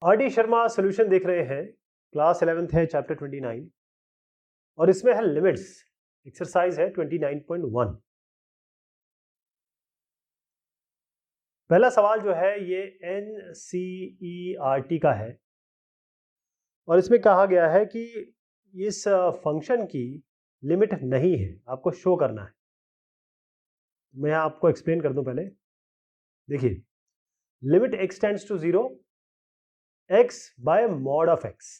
RD. Sharma solution देख रहे हैं। क्लास 11th है, चैप्टर 29 और इसमें है लिमिट्स। एक्सरसाइज है 29.1। पहला सवाल जो है ये NCERT का है और इसमें कहा गया है कि इस फंक्शन की लिमिट नहीं है, आपको शो करना है। मैं आपको एक्सप्लेन कर दूं पहले। देखिए, limit x tends to 0 x by mod of x।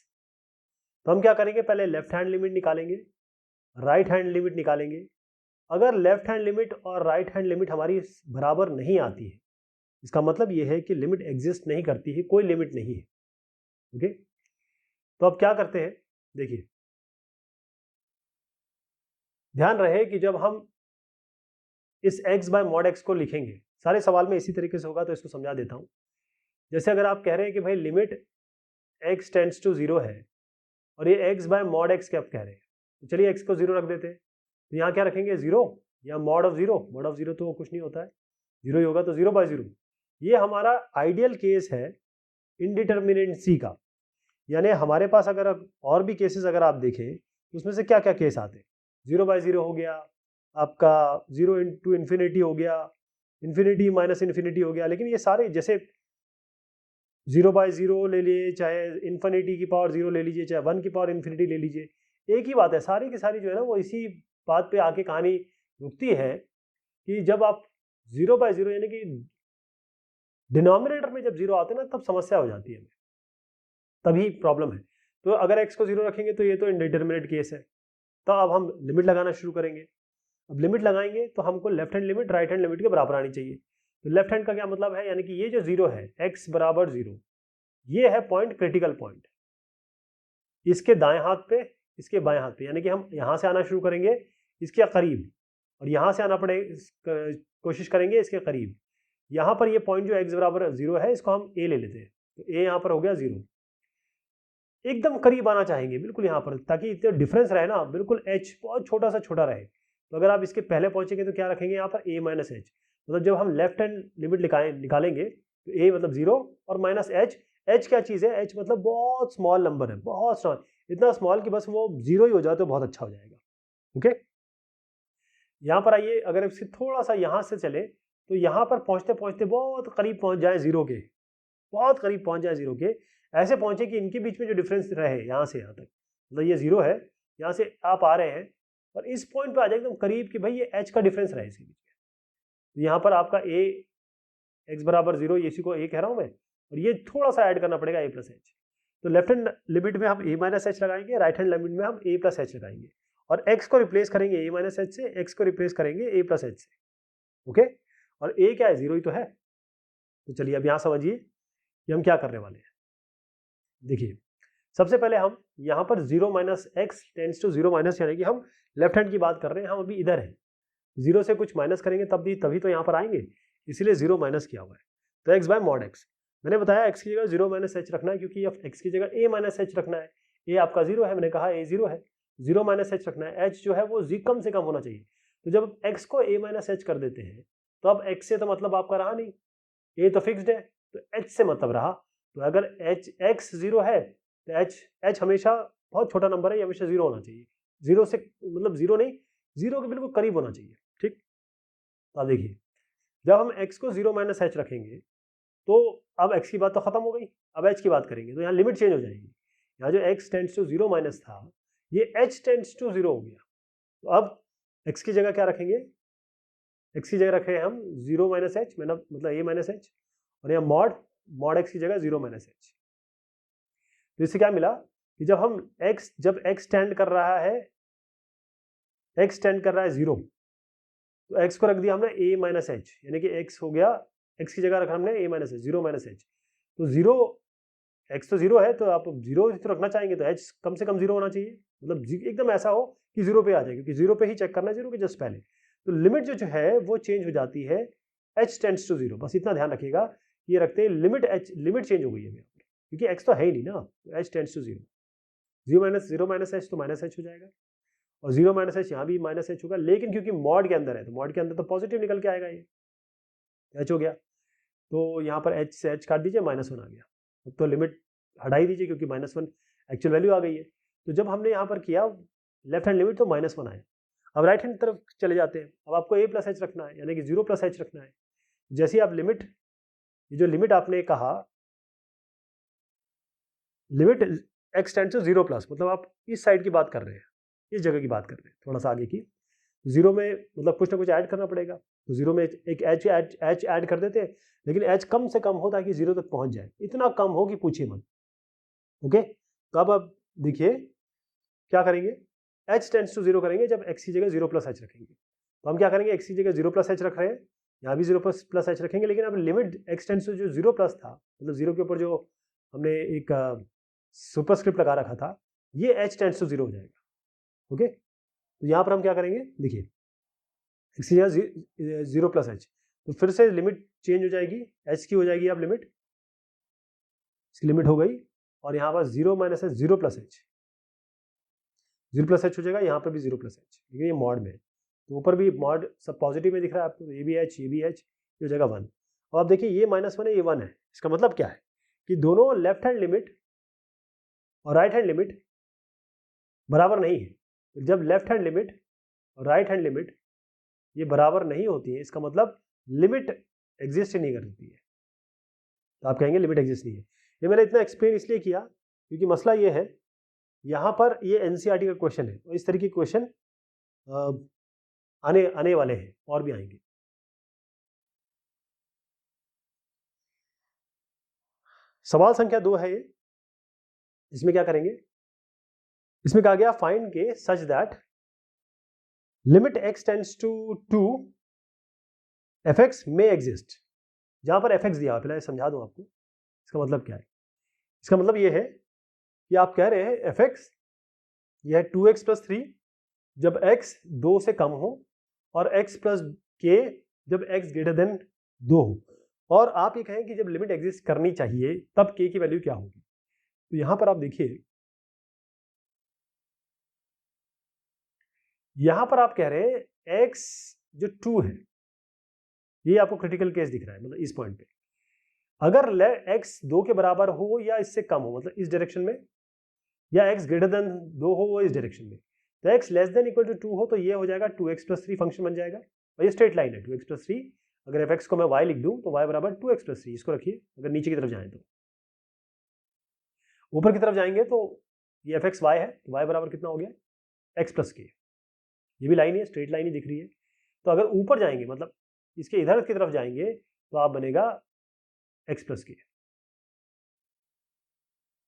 तो हम क्या करेंगे, पहले लेफ्ट हैंड लिमिट निकालेंगे, राइट हैंड लिमिट निकालेंगे। अगर लेफ्ट हैंड लिमिट और राइट हैंड लिमिट हमारी बराबर नहीं आती है, इसका मतलब यह है कि लिमिट एग्जिस्ट नहीं करती है, कोई लिमिट नहीं है। ओके, तो अब क्या करते हैं, देखिए ध्यान रहे कि जब हम इस x बाय मॉड x को लिखेंगे, सारे सवाल में इसी तरीके से होगा, तो इसको समझा देता हूं। जैसे अगर आप कह रहे हैं कि भाई लिमिट x टेंड्स टू 0 है और ये x बाय मॉड x क्या आप कह रहे हैं, तो चलिए x को 0 रख देते हैं। तो यहाँ क्या रखेंगे, 0 या मॉड ऑफ 0। मॉड ऑफ 0 तो कुछ नहीं होता है, 0 ही होगा, तो 0 बाय 0। ये हमारा आइडियल केस है इनडिटर्मिनेंसी का। यानी हमारे पास अगर और भी केसेस अगर आप देखें तो उसमें से क्या क्या केस आते हैं। 0 बाय 0 हो गया आपका, 0 इंटू इन्फिनिटी हो गया, इन्फिनिटी माइनस इन्फिनिटी हो गया। लेकिन ये सारे जैसे 0 बाय 0 ले लिए, चाहे इन्फिनिटी की पावर 0 ले लीजिए, चाहे 1 की पावर इन्फिनिटी ले लीजिए, एक ही बात है। सारी की सारी जो है ना वो इसी बात पे आके कहानी रुकती है कि जब आप 0 बाय 0 यानी कि डिनोमिनेटर में जब 0 आते हैं ना, तब समस्या हो जाती है, तभी प्रॉब्लम है। तो अगर x को 0 रखेंगे तो ये तो इंडिटरमिनेट केस है। तो अब हम लिमिट लगाना शुरू करेंगे। अब लिमिट लगाएंगे तो हमको left hand limit right hand limit के बराबर आनी चाहिए। तो लेफ्ट हैंड का क्या मतलब है, यानी कि ये जो 0 है, x बराबर 0, ये है पॉइंट, क्रिटिकल पॉइंट। इसके दाएं हाथ पे, इसके बाएं हाथ पे, यानी कि हम यहां से आना शुरू करेंगे इसके करीब और यहां से आना पड़े कोशिश करेंगे इसके करीब। यहां पर ये पॉइंट जो x बराबर 0 है, इसको हम a ले लेते हैं। तो a यहां पर हो गया 0। एकदम करीब आना चाहेंगे बिल्कुल यहाँ पर, ताकि इतना डिफरेंस रहे ना, बिल्कुल h बहुत छोटा सा छोटा रहे। तो अगर आप इसके पहले पहुंचेंगे तो क्या रखेंगे यहाँ पर, a माइनस एच। मतलब जब हम लेफ्ट हैंड लिमिट निकालेंगे तो a मतलब 0 और माइनस एच। एच क्या चीज़ है, एच मतलब बहुत स्मॉल नंबर है, बहुत स्मॉल, इतना स्मॉल कि बस वो 0 ही हो जाए तो बहुत अच्छा हो जाएगा। ओके, यहाँ पर आइए, अगर इससे थोड़ा सा यहाँ से चले तो यहाँ पर पहुँचते पहुँचते बहुत करीब पहुँच जाए 0 के, बहुत करीब पहुँच जाए 0 के। ऐसे पहुंचे कि इनके बीच में जो डिफरेंस रहे यहाँ से यहाँ तक, मतलब ये 0 है, यहाँ से आप आ रहे हैं और इस पॉइंट पे आ जाए एकदम करीब कि भाई ये h का डिफरेंस रहे इसके बीच में। तो यहाँ पर आपका a x बराबर 0, इसी को a कह रहा हूँ मैं, और ये थोड़ा सा ऐड करना पड़ेगा a प्लस एच। तो लेफ्ट हैंड लिमिट में हम a माइनस एच लगाएंगे, राइट हैंड लिमिट में हम a प्लस एच लगाएंगे और x को रिप्लेस करेंगे a माइनस एच से, x को रिप्लेस करेंगे a प्लस एच से। ओके, और a क्या है, 0 ही तो है। तो चलिए अब यहाँ समझिए कि हम क्या करने वाले हैं। देखिए, सबसे पहले हम यहाँ पर 0 minus x tends to 0 minus, यानी कि हम लेफ्ट हैंड की बात कर रहे हैं, हम अभी इधर हैं। 0 से कुछ माइनस करेंगे तभी तो यहाँ पर आएंगे, इसीलिए 0 माइनस किया हुआ है। तो x बाय मॉड x, मैंने बताया x की जगह 0 माइनस एच रखना है, क्योंकि अब x की जगह a माइनस एच रखना है। a आपका 0 है, मैंने कहा a 0 है, 0 माइनस एच रखना है। h जो है वो कम से कम होना चाहिए। तो जब x को a माइनस एच कर देते हैं तो अब x से तो मतलब आपका रहा नहीं, a तो फिक्स्ड है, तो h से मतलब रहा। तो अगर x 0 है तो h हमेशा बहुत छोटा नंबर है, ये हमेशा 0 होना चाहिए। 0 से मतलब 0 नहीं, 0 के बिल्कुल करीब होना चाहिए। ठीक, तो अब देखिए, जब हम x को 0 माइनस एच रखेंगे तो अब x की बात तो खत्म हो गई, अब h की बात करेंगे तो यहाँ लिमिट चेंज हो जाएगी। यहाँ जो x टेंड्स टू 0 माइनस था, ये h टेंड्स टू 0 हो गया। तो अब x की जगह क्या रखेंगे, x की जगह रखे हम 0 माइनस एच, मतलब a माइनस एच, और यहाँ मॉड x की जगह 0 माइनस एच। तो इससे क्या मिला कि जब x टेंड कर रहा है, x टेंड कर रहा है 0, तो x को रख दिया हमने a माइनस एच, यानी कि x हो गया, x की जगह रखा हमने a minus H, 0 minus h. तो 0, x तो 0 है, तो आप 0 तो रखना चाहेंगे तो h कम से कम 0 होना चाहिए, मतलब एकदम ऐसा हो कि 0 पे आ जाए, क्योंकि 0 पे ही चेक करना है, 0 के जस्ट पहले। तो लिमिट जो है वो चेंज हो जाती है h टेंड्स टू 0। बस इतना ध्यान रखिएगा, ये रखते हैं लिमिट चेंज हो गई है, क्योंकि x तो है ही नहीं ना, तो h tends to 0। 0 minus h तो माइनस एच हो जाएगा, और 0 माइनस एच यहाँ भी माइनस एच होगा, लेकिन क्योंकि मॉड के अंदर है तो मॉड के अंदर तो पॉजिटिव निकल के आएगा, ये एच हो गया। तो यहाँ पर एच से एच काट दीजिए, माइनस 1 आ गया। अब तो लिमिट हटा ही दीजिए क्योंकि -1 एक्चुअल वैल्यू आ गई है। तो जब हमने यहाँ पर किया लेफ्ट हैंड लिमिट तो -1 आया। अब राइट हैंड तरफ चले जाते हैं। अब आपको a प्लस एच रखना है, यानी कि 0 प्लस एच रखना है। जैसे ही आप लिमिट, ये जो लिमिट आपने कहा limit x tends to 0 plus, मतलब आप इस साइड की बात कर रहे हैं, इस जगह की बात कर रहे हैं, थोड़ा सा आगे की। 0 में मतलब कुछ ना कुछ ऐड करना पड़ेगा, तो 0 में एक एच ऐड कर देते हैं, लेकिन एच कम से कम हो ताकि 0 तक पहुंच जाए, इतना कम हो कि पूछिए मत। ओके, तो अब आप देखिए क्या करेंगे, h टेंड्स टू 0 करेंगे जब x की जगह 0 प्लस एच रखेंगे। तो हम क्या करेंगे, x की जगह 0 प्लस एच रख रहे हैं, यहाँ भी 0 प्लस एच रखेंगे, लेकिन अब लिमिट x टेंड्स टू जो 0 प्लस था, मतलब 0 के ऊपर जो हमने एक सुपरस्क्रिप्ट लगा रखा था, ये h टेंड्स टू 0 हो जाएगा। ओके, तो यहाँ पर हम क्या करेंगे, देखिए x की जगह 0 प्लस एच, तो फिर से लिमिट चेंज हो जाएगी, h की हो जाएगी अब लिमिट, इसकी लिमिट हो गई, और यहाँ पर 0 minus H 0 plus H, 0 plus H हो जाएगा, यहाँ पर भी 0 प्लस एच, लेकिन ये मॉड में है, तो ऊपर भी मॉड सब पॉजिटिव में दिख रहा है आपको, ये भी एच, ये भी एच, ये हो जाएगा 1। और आप देखिए ये -1 है, ये 1 है, इसका मतलब क्या है कि दोनों लेफ्ट हैंड लिमिट और राइट हैंड लिमिट बराबर नहीं है। जब लेफ्ट हैंड लिमिट और राइट हैंड लिमिट ये बराबर नहीं होती है, इसका मतलब लिमिट एग्जिस्ट ही नहीं करती है, तो आप कहेंगे लिमिट एग्जिस्ट नहीं है। ये मैंने इतना एक्सप्लेन इसलिए किया क्योंकि मसला ये है, यहाँ पर ये एनसीईआरटी का क्वेश्चन है, और इस तरीके के क्वेश्चन आने वाले हैं, और भी आएंगे। सवाल संख्या 2 है ये, इसमें क्या करेंगे, इसमें कहा गया फाइंड के such that limit x tends to 2 fx में एग्जिस्ट। जहां पर fx दिया, पहले समझा दूं आपको इसका मतलब क्या है। इसका मतलब ये है कि आप कह रहे हैं fx यह है 2x प्लस 3 जब x 2 से कम हो, और x प्लस k जब x ग्रेटर देन 2 हो, और आप ये कहें कि जब लिमिट एग्जिस्ट करनी चाहिए तब k की वैल्यू क्या होगी। तो यहां पर आप देखिए, यहां पर आप कह रहे हैं x जो 2 है, ये आपको क्रिटिकल केस दिख रहा है, मतलब इस पॉइंट पे अगर x 2 के बराबर हो या इससे कम हो, मतलब इस डायरेक्शन में, या x ग्रेटर देन 2 हो वो इस डायरेक्शन में, तो x less than equal to 2 हो तो ये हो जाएगा 2x प्लस 3 फंक्शन बन जाएगा, और ये स्ट्रेट लाइन है 2x प्लस 3। अगर fx को मैं y लिख दूं तो y बराबर 2x प्लस 3, इसको रखिए। अगर नीचे की तरफ जाएं तो, ऊपर की तरफ जाएंगे तो ये fx y है, तो y बराबर कितना हो गया x प्लस k, ये भी लाइन है, स्ट्रेट लाइन ही दिख रही है। तो अगर ऊपर जाएंगे, मतलब इसके इधर की तरफ जाएंगे, तो आप बनेगा x प्लस k।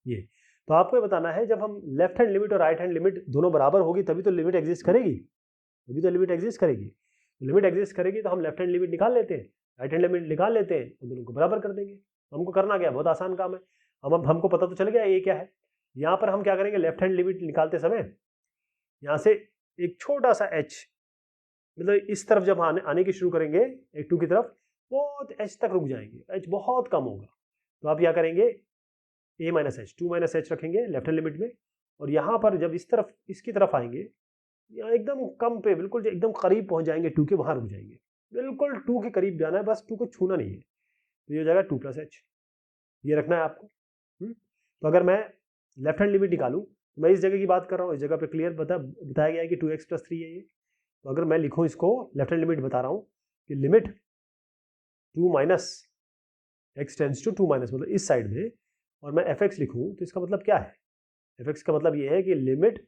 ये तो आपको ये बताना है, जब हम लेफ्ट हैंड लिमिट और राइट हैंड लिमिट दोनों बराबर होगी तभी तो लिमिट एग्जिस्ट करेगी, तभी तो लिमिट एग्जिस्ट करेगी। लिमिट एग्जिस्ट करेगी तो हम लेफ्ट हैंड लिमिट निकाल लेते हैं, राइट हैंड लिमिट निकाल लेते हैं, और दोनों को बराबर कर देंगे। हमको करना क्या है, बहुत आसान काम है। हमको पता तो चल गया ये क्या है। यहाँ पर हम क्या करेंगे, लेफ्ट हैंड लिमिट निकालते समय यहाँ से एक छोटा सा h, मतलब इस तरफ जब आने की शुरू करेंगे एक 2 की तरफ, बहुत h तक रुक जाएंगे, h बहुत कम होगा, तो आप क्या करेंगे a minus H 2 minus H रखेंगे लेफ्ट हैंड लिमिट में, और यहाँ पर जब इस तरफ इसकी तरफ आएंगे, यहाँ एकदम कम पे बिल्कुल एकदम करीब पहुंच जाएंगे 2 के, वहां रुक जाएंगे, बिल्कुल 2 के करीब जाना है, बस 2 को छूना नहीं है, तो ये हो जाएगा 2 प्लस एच, ये रखना है आपको। तो अगर मैं लेफ्ट हैंड लिमिट निकालूं, तो मैं इस जगह की बात कर रहा हूँ, इस जगह पे क्लियर बताया गया है कि 2x प्लस 3 है ये। तो अगर मैं लिखूं इसको, लेफ्ट हैंड लिमिट बता रहा हूँ कि limit 2 minus x tends to 2 minus, मतलब इस साइड में, और मैं fx लिखूं तो इसका मतलब क्या है, fx का मतलब ये है कि limit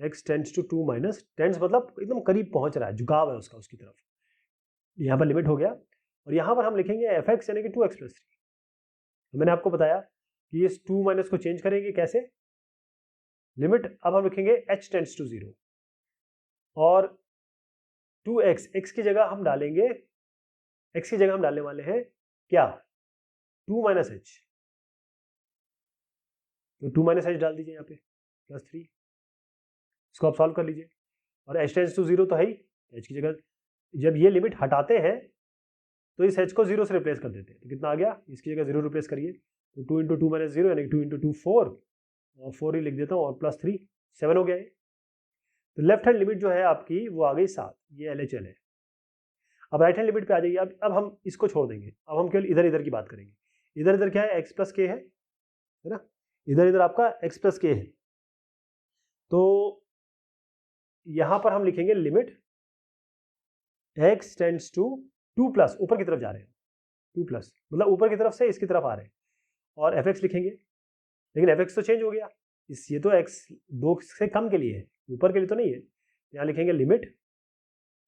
x tends to 2 minus, tends मतलब एकदम करीब पहुंच रहा है, झुकाव है उसका उसकी तरफ, यहाँ पर लिमिट हो गया, और यहाँ पर हम लिखेंगे fx यानी कि 2x प्लस 3। मैंने आपको बताया कि इस 2 माइनस को चेंज करेंगे कैसे, लिमिट अब हम लिखेंगे h टेंड्स टू 0, और 2x, x की जगह हम डालेंगे, x की जगह हम डालने वाले हैं क्या, 2 माइनस एच, तो 2 माइनस एच डाल दीजिए यहाँ पे प्लस 3, इसको आप सॉल्व कर लीजिए, और h टेंड्स टू 0 तो है ही, h की जगह जब ये लिमिट हटाते हैं तो इस h को 0 से रिप्लेस कर देते हैं, तो कितना आ गया, इसकी जगह 0 रिप्लेस करिए, तो 2 इंटू 2 माइनस 0 यानी 2 इंटू 2 4, और 4 ही लिख देता हूँ, और प्लस 3 7 हो गया है। तो लेफ्ट हैंड लिमिट जो है आपकी वो आ गई 7, ये LHL है। अब राइट हैंड लिमिट पे आ जाइए, अब हम इसको छोड़ देंगे, अब हम केवल इधर इधर की बात करेंगे। इधर इधर क्या है, x प्लस k है, है ना, इधर इधर आपका x प्लस के है, तो यहां पर हम लिखेंगे limit x tends to 2 plus, ऊपर की तरफ जा रहे हैं 2 प्लस, मतलब ऊपर की तरफ से इसकी तरफ आ रहे हैं, और fx लिखेंगे, लेकिन fx तो चेंज हो गया, ये तो x 2 से कम के लिए है, ऊपर के लिए तो नहीं है। यहाँ लिखेंगे limit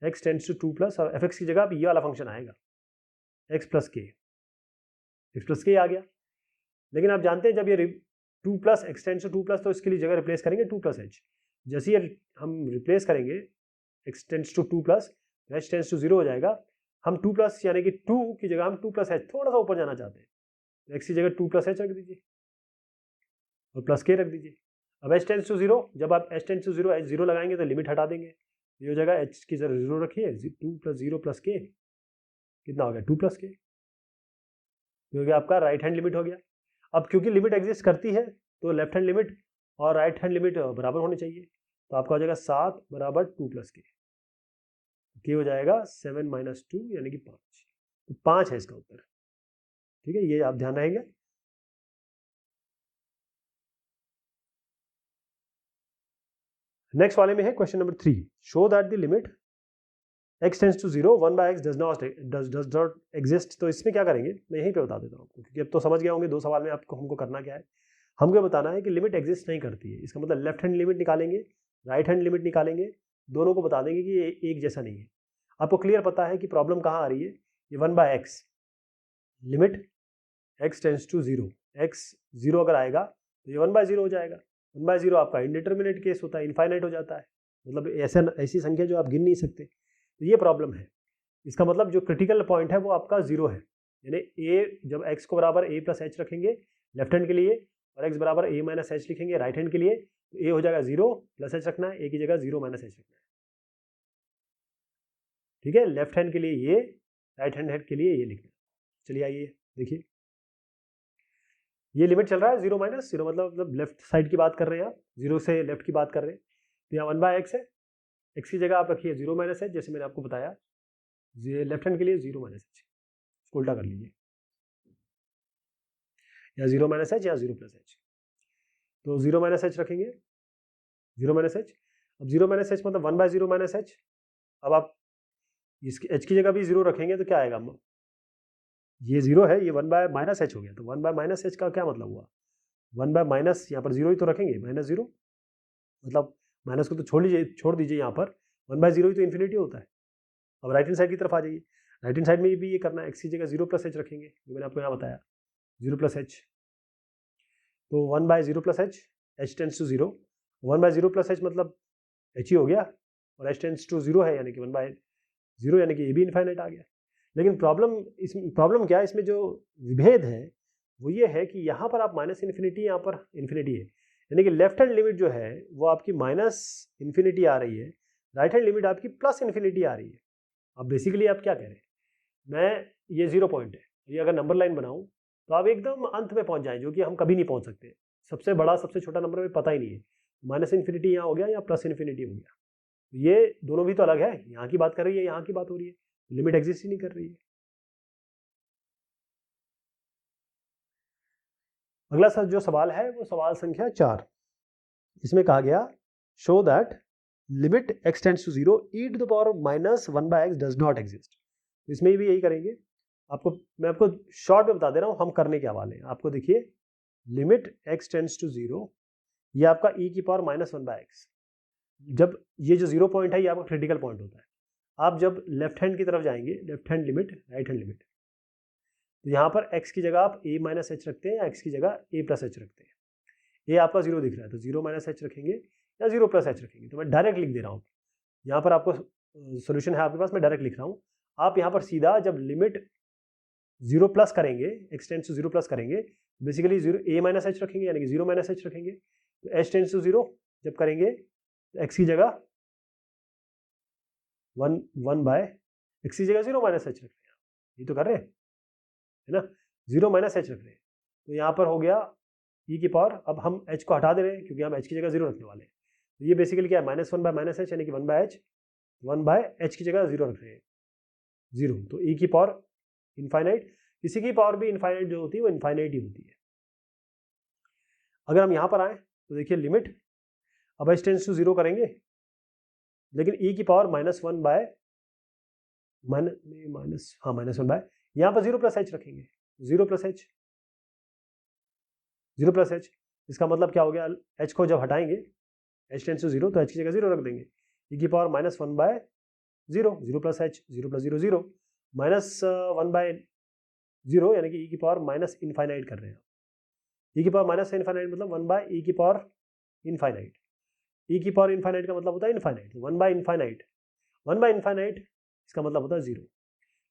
x tends to 2 plus, और fx की जगह अब ये वाला फंक्शन आएगा x प्लस के आ गया। लेकिन आप जानते हैं जब ये 2 plus x tends to 2 plus, तो इसके लिए जगह रिप्लेस करेंगे 2 प्लस h। जैसे ये हम रिप्लेस करेंगे x tends to 2 plus, h tends to 0 हो जाएगा। हम 2 प्लस यानी कि 2 की जगह हम 2 प्लस h थोड़ा सा ऊपर जाना चाहते हैं, तो x की जगह 2 प्लस h रख दीजिए और प्लस के रख दीजिए। अब h टेंड्स टू 0, जब आप h टेंड्स टू 0 h 0 लगाएंगे तो लिमिट हटा देंगे, ये हो जाएगा h की जगह 0 रखिए, 2 प्लस 0 प्लस के कितना हो गया 2 प्लस के, तो हो गया आपका राइट हैंड लिमिट हो गया। अब क्योंकि लिमिट एग्जिस्ट करती है तो लेफ्ट हैंड लिमिट और राइट हैंड लिमिट बराबर होनी चाहिए, तो आपका हो जाएगा 7 बराबर 2 प्लस के हो जाएगा 7 माइनस 2 यानी कि 5, तो 5 है इसका उत्तर। ठीक है, ये आप ध्यान रहेंगे। नेक्स्ट वाले में है question number 3, show that the limit x tends to 0 1 by x does not exist. तो इसमें क्या करेंगे, मैं यहीं पे बता देता हूँ आपको, क्योंकि अब तो समझ गया होंगे 2 सवाल में आपको हमको करना क्या है। हमको बताना है कि लिमिट एग्जिस्ट नहीं करती है, इसका मतलब लेफ्ट हैंड लिमिट निकालेंगे, राइट हैंड लिमिट निकालेंगे, दोनों को बता देंगे कि ये एक जैसा नहीं है। आपको क्लियर पता है कि प्रॉब्लम कहाँ आ रही है, ये 1 by x, limit x tends to 0, x 0 अगर आएगा तो ये 1 बाय 0 हो जाएगा। 1 बाय 0 आपका इंडिटरमिनेट केस होता है, इनफाइनाइट हो जाता है, मतलब ऐसी संख्या जो आप गिन नहीं सकते, तो ये प्रॉब्लम है। इसका मतलब जो क्रिटिकल पॉइंट है वो आपका 0 है, यानी a जब x को बराबर a प्लस h रखेंगे लेफ्ट हैंड के लिए, और x बराबर a माइनस h लिखेंगे राइट हैंड के लिए, तो a हो जाएगा 0 प्लस h रखना है, a की जगह 0 माइनस h रखना है। ठीक है, लेफ्ट हैंड के लिए ये, राइट हैंड के लिए ये लिखना है। चलिए आइए देखिए, ये लिमिट चल रहा है 0 माइनस 0, मतलब लेफ्ट साइड की बात कर रहे हैं आप, 0 से लेफ्ट की बात कर रहे हैं, तो यहाँ 1 बाय x है, x की जगह आप रखिए 0 माइनस h, जैसे मैंने आपको बताया लेफ्ट हैंड के लिए 0 माइनस h, उल्टा कर लीजिए, या 0 माइनस h या 0 प्लस h, तो 0 माइनस h रखेंगे, 0 माइनस h, अब 0 माइनस h मतलब 1 बाय 0 माइनस h। अब आप इसकी h की जगह भी 0 रखेंगे तो क्या आएगा, ये 0 है, ये 1 बाय माइनस h हो गया, तो 1 बाय माइनस h का क्या मतलब हुआ, 1 बाय माइनस, यहाँ पर 0 ही तो रखेंगे, माइनस 0, मतलब माइनस को तो छोड़ दीजिए यहाँ पर, 1 बाय 0 ही तो इन्फिनिटी होता है। अब राइट हैंड साइड की तरफ आ जाइए, राइट हैंड साइड में भी ये करना है, x की जगह 0 प्लस h रखेंगे, जो मैंने आपको यहाँ बताया 0 प्लस h, तो 1 by 0 plus h, h tends to 0, 1 by 0 plus h मतलब h ही हो गया, और h टेंड्स टू 0 है यानी कि 1 बाय 0 यानी कि ये भी इनफाइनाइट आ गया। लेकिन प्रॉब्लम क्या है, इसमें जो विभेद है वो ये है कि यहाँ पर आप माइनस इन्फिनिटी, यहाँ पर इन्फिनिटी है, यानी कि लेफ्ट हैंड लिमिट जो है वो आपकी माइनस इन्फिनिटी आ रही है, राइट हैंड लिमिट आपकी प्लस इन्फिनिटी आ रही है। अब बेसिकली आप क्या कह रहे हैं, मैं ये 0 पॉइंट है, ये अगर नंबर लाइन बनाऊं तो आप एकदम अंत में पहुंच जाएं, जो कि हम कभी नहीं पहुंच सकते, सबसे बड़ा सबसे छोटा नंबर में पता ही नहीं है, माइनस इन्फिनिटी यहाँ हो गया या प्लस इन्फिनिटी हो गया, ये दोनों भी तो अलग है, यहाँ की बात कर रही है, यहाँ की बात हो रही है, लिमिट एग्जिस्ट ही नहीं कर रही है। अगला जो सवाल है वो सवाल संख्या 4, इसमें कहा गया show that limit x tends to 0 e to the power minus 1 by x does not exist. इसमें भी यही करेंगे, मैं आपको शॉर्ट में बता दे रहा हूँ हम करने के वाले हैं। आपको देखिए लिमिट x टेंड्स टू 0, ये आपका e की पावर माइनस 1 बाय x, जब ये जो 0 पॉइंट है ये आपका क्रिटिकल पॉइंट होता है। आप जब लेफ्ट हैंड की तरफ जाएंगे, left hand limit right hand limit, तो यहाँ पर x की जगह आप a माइनस h रखते हैं या x की जगह a प्लस h रखते हैं। a आपका 0 दिख रहा है तो 0 माइनस h रखेंगे या 0 प्लस h रखेंगे, तो मैं डायरेक्ट लिख दे रहा हूँ, यहाँ पर आपको सोल्यूशन है आपके पास, मैं डायरेक्ट लिख रहा हूँ। आप यहाँ पर सीधा जब लिमिट 0 प्लस करेंगे, x टेंड्स टू 0 प्लस करेंगे, बेसिकली 0 a माइनस h रखेंगे यानी कि 0 माइनस h रखेंगे, तो h टेंड्स टू 0 जब करेंगे तो x की जगह 1 बाय x की जगह 0 माइनस h रख रहे हैं, ये तो कर रहे हैं है ना, 0 माइनस h रख रहे हैं, तो यहाँ पर हो गया e की पावर, अब हम h को हटा दे रहे हैं क्योंकि हम h की जगह 0 रखने वाले हैं, तो ये बेसिकली क्या है, माइनस 1 बाय माइनस h यानी कि 1 बाय h की जगह 0 रख रहे हैं, 0, तो e की पावर इनफाइनाइट, किसी की पावर भी इनफाइनाइट जो होती है वो इनफाइनाइट ही होती है। अगर हम यहाँ पर आए तो देखिए लिमिट, अब h टेंड्स टू 0 करेंगे, लेकिन e की पावर -1 बाय -1 बाय, यहाँ पर 0 प्लस h रखेंगे, 0 प्लस h, 0 प्लस h, इसका मतलब क्या हो गया, h को जब हटाएंगे h टेंड्स टू 0 तो h की जगह 0 रख देंगे, e की power -1 by 0, 0 plus h, 0 plus 0 0, -1 by 0 यानी कि e की पावर माइनस इनफाइनाइट कर रहे हैं, e की पावर माइनस इनफाइनाइट मतलब 1 बाय e की पावर इनफाइनाइट, e की पावर इनफाइनाइट का मतलब होता है infinite, 1 by infinite, 1 by infinite इसका मतलब होता है 0।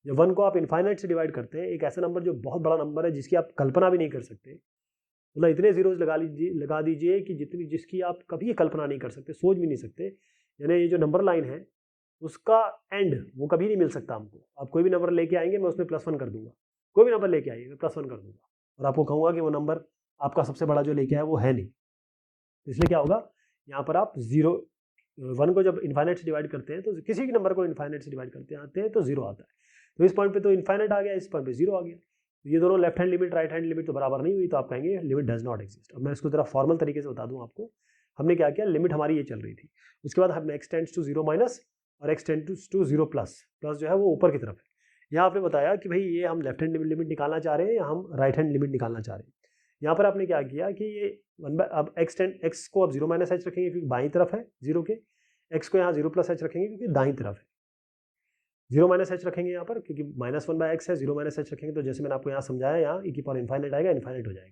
जब 1 को आप इनफाइनाइट से डिवाइड करते हैं, एक ऐसा नंबर जो बहुत बड़ा नंबर है जिसकी आप कल्पना भी नहीं कर सकते, मतलब इतने जीरोज लगा दीजिए कि जिसकी आप कभी कल्पना नहीं कर सकते, सोच भी नहीं सकते, यानी ये जो नंबर लाइन है उसका एंड वो कभी नहीं मिल सकता हमको। आप कोई भी नंबर लेके आएंगे, मैं उसमें +1 कर दूंगा, कोई भी नंबर लेके आइए मैं +1 कर दूंगा, और आपको कहूँगा कि वो नंबर आपका सबसे बड़ा जो लेके आए वो है नहीं। इसलिए क्या होगा, यहाँ पर आप 1 को जब इनफाइनाइट से डिवाइड करते हैं तो किसी भी नंबर को इनफाइनाइट से डिवाइड करते आते हैं तो 0 आता है, तो इस पॉइंट पे तो इनफाइनाइट आ गया, इस पॉइंट पे 0 आ गया, तो ये दोनों left hand limit right hand limit तो बराबर नहीं हुई, तो आप कहेंगे लिमिट डज नॉट एग्जिस्ट। अब मैं इसको जरा फॉर्मल तरीके से बता दूं आपको, हमने क्या किया, लिमिट हमारी ये चल रही थी, उसके बाद हम x टेंड्स टू 0 माइनस और x tends to 0 plus, plus जो है वो ऊपर की तरफ है। यहाँ आपने बताया कि भाई ये हम लेफ्ट हैंड लिमिट निकालना चाह रहे हैं या हम राइट हैंड लिमिट निकालना चाह रहे हैं। यहाँ पर आपने क्या किया कि ये अब x को अब 0 माइनस h रखेंगे क्योंकि बाईं तरफ है 0 के, x को यहाँ 0 प्लस h रखेंगे क्योंकि दाईं तरफ है, 0 माइनस h रखेंगे यहाँ पर क्योंकि -1 बाय x है, 0 माइनस h रखेंगे तो जैसे मैंने आपको यहाँ समझाया, यहाँ e की पावर इनफाइनाइट आएगा, इनफाइनाइट हो जाएगा।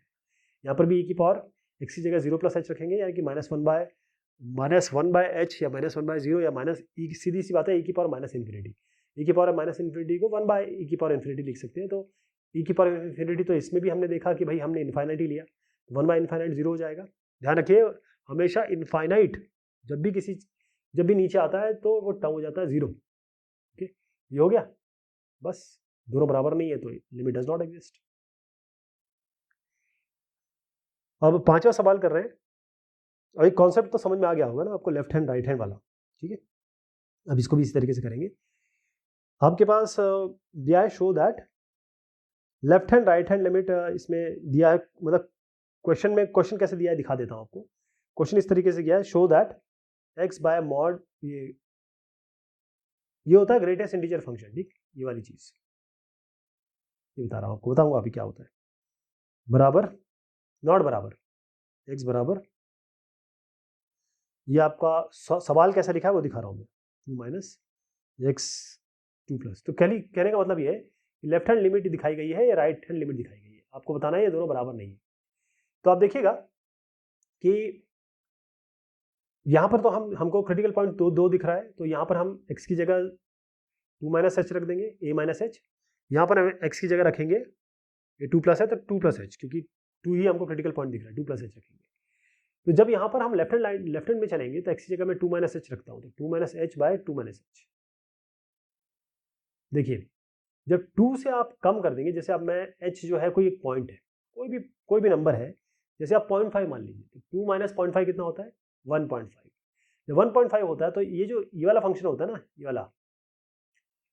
यहाँ पर भी e की पावर x की जगह 0 प्लस h रखेंगे, यानी कि -1 बाय h या -1 बाय 0 या माइनस e, सीधी सी बात है, e की पावर माइनस इन्फिनिटी, e की पावर माइनस इन्फिनिटी को 1 बाय e की पावर इन्फिनिटी लिख सकते हैं। तो e की पावर इन्फिनिटी तो इसमें भी हमने देखा कि भाई हमने इन्फाइनाइट ही लिया, 1 बाय इन्फाइनाइट 0 हो जाएगा। ध्यान रखिए हमेशा इन्फाइनाइट जब भी नीचे आता है तो वो टर्म हो जाता है 0। ओके, ये हो गया, बस दोनों बराबर नहीं है तो लिमिट डज नॉट एग्जिस्ट। अब 5वां सवाल कर रहे हैं, और एक कॉन्सेप्ट तो समझ में आ गया होगा ना आपको, लेफ्ट हैंड राइट हैंड वाला, ठीक है। अब इसको भी इसी तरीके से करेंगे। आपके पास दिया है show that left hand right hand limit, इसमें दिया है, मतलब क्वेश्चन कैसे दिया है दिखा देता हूं आपको। क्वेश्चन इस तरीके से किया है, show that x by mod, ये होता है ग्रेटेस्ट इंटीजर फंक्शन, ठीक, ये वाली चीज ये बता रहा हूं आपको, बताऊंगा अभी क्या होता है, बराबर नॉट बराबर x बराबर, ये आपका सवाल कैसा लिखा है वो दिखा रहा हूं मैं, 2 माइनस x 2 प्लस। तो कहने का मतलब ये है कि लेफ्ट हैंड लिमिट दिखाई गई है या राइट हैंड लिमिट दिखाई गई है, आपको बताना है ये दोनों बराबर नहीं है। तो आप देखिएगा कि यहाँ पर तो हमको क्रिटिकल पॉइंट दो दिख रहा है, तो यहाँ पर हम x की जगह 2 माइनस h रख देंगे, a माइनस h, यहाँ पर हम x की जगह रखेंगे, ये 2 प्लस है तो 2 प्लस h, क्योंकि 2 ही हमको क्रिटिकल पॉइंट दिख रहा है, 2 प्लस h रखेंगे। तो जब यहाँ पर हम लेफ्ट हैंड में चलेंगे तो x की जगह मैं 2 माइनस h रखता हूँ, तो 2 minus h by 2 minus h। देखिए जब 2 से आप कम कर देंगे, जैसे अब मैं h जो है कोई एक पॉइंट है, कोई भी नंबर है, जैसे आप 0.5 मान लीजिए, तो 2 माइनस 0.5 कितना होता है, 1.5। जब 1.5 होता है तो ये वाला फंक्शन होता है ना, ये वाला,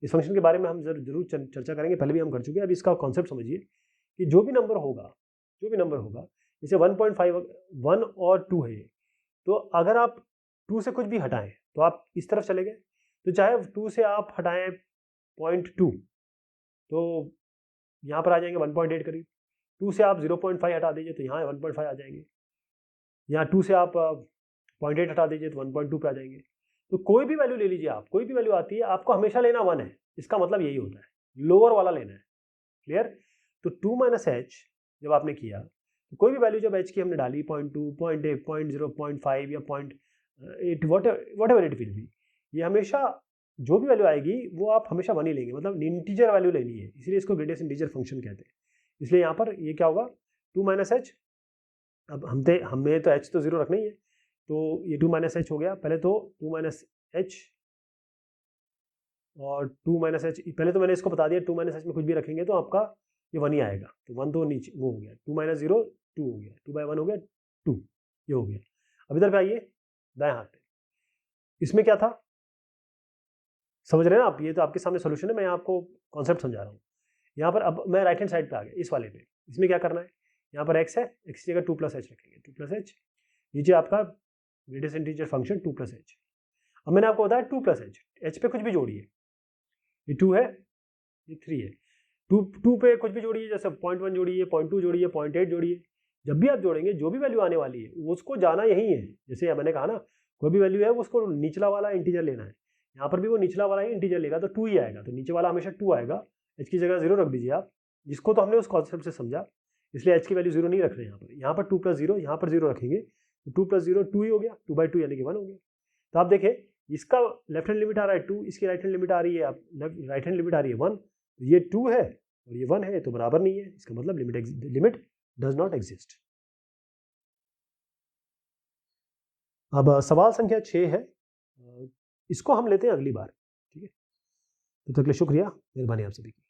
इस फंक्शन के बारे में हम जरूर चर्चा करेंगे, पहले भी हम कर चुके हैं। अब इसका कॉन्सेप्ट समझिए कि जो भी नंबर होगा जैसे 1.5 1 और 2 है, तो अगर आप 2 से कुछ भी हटाएं तो आप इस तरफ चले गए, तो चाहे 2 से आप हटाएं 0.2 तो यहाँ पर आ जाएंगे 1.8 करीब, 2 से आप 0.5 हटा दीजिए तो यहाँ 1.5 आ जाएंगे, यहाँ 2 से आप 0.8 हटा दीजिए तो 1.2 पे आ जाएंगे। तो कोई भी वैल्यू ले लीजिए आप, कोई भी वैल्यू आती है आपको हमेशा लेना 1 है, इसका मतलब यही होता है, लोअर वाला लेना है। क्लियर? तो 2 माइनस एच जब आपने किया तो कोई भी वैल्यू जब एच की हमने डाली 0.2 0.8 0.0 0.5 या 0.8 what ever it will be, ये हमेशा जो भी वैल्यू आएगी वो आप हमेशा 1 ही लेंगे, मतलब इंटीजर वैल्यू लेनी है, इसलिए इसको ग्रेटेस्ट इंटीजर फंक्शन कहते हैं। इसलिए यहाँ पर ये क्या होगा, 2 माइनस एच, अब हमें तो एच तो 0 रखना ही है, तो ये 2 माइनस एच हो गया, पहले तो 2 माइनस एच और 2 माइनस एच, पहले तो मैंने इसको बता दिया 2 माइनस एच में कुछ भी रखेंगे तो आपका ये 1 ही आएगा, तो 1 तो नीचे वो हो गया, 2 माइनस 0 2 हो गया, 2 बाई 1 हो गया 2, ये हो गया। अब इधर पे आइए दाएं हाथ पे, इसमें क्या था समझ रहे हैं आप, ये तो आपके सामने सोल्यूशन है, मैं आपको कॉन्सेप्ट समझा रहा हूँ। यहाँ पर अब मैं राइट हैंड साइड पे आ गया, इस वाले पे, इसमें क्या करना है, यहाँ पर x है, x की जगह 2 + h रखेंगे, 2 + h, नीचे आपका ग्रेटेस्ट इंटीजर फंक्शन 2 + h। अब मैंने आपको बताया 2 + h, h पे कुछ भी जोड़िए, ये 2 है, ये 3 है, 2 पे कुछ भी जोड़िए, जैसे 0.1 जोड़िए, 0.2 जोड़िए, 0.8 जोड़िए, जब भी आप जोड़ेंगे जो भी वैल्यू आने वाली है उसको जाना यही है। जैसे मैंने कहा ना, कोई भी वैल्यू है उसको निचला वाला इंटीजर लेना है, यहाँ पर भी वो निचला वाला ही इंटीजर लेगा तो 2 ही आएगा, तो नीचे वाला हमेशा 2 आएगा, h की जगह 0 रख दीजिए आप, जिसको तो हमने उस कॉन्सेप्ट से समझा, इसलिए h की वैल्यू 0 नहीं रख रहे हैं यहाँ पर 2 + 0, यहाँ पर 0 रखेंगे तो 2 + 0 2 ही हो गया, 2/2 यानी कि 1 हो गया। तो आप देखें इसका लेफ्ट हैंड लिमिट आ रहा है 2, इसकी राइट हैंड लिमिट आ रही है, आप राइट हैंड लिमिट आ रही है 1, ये 2 है और ये 1 है तो बराबर नहीं है, इसका मतलब लिमिट डज नॉट एग्जिस्ट। अब सवाल संख्या 6 है, इसको हम लेते हैं अगली बार, ठीक है। तो तक के लिए शुक्रिया, मेहरबानी आप सभी की।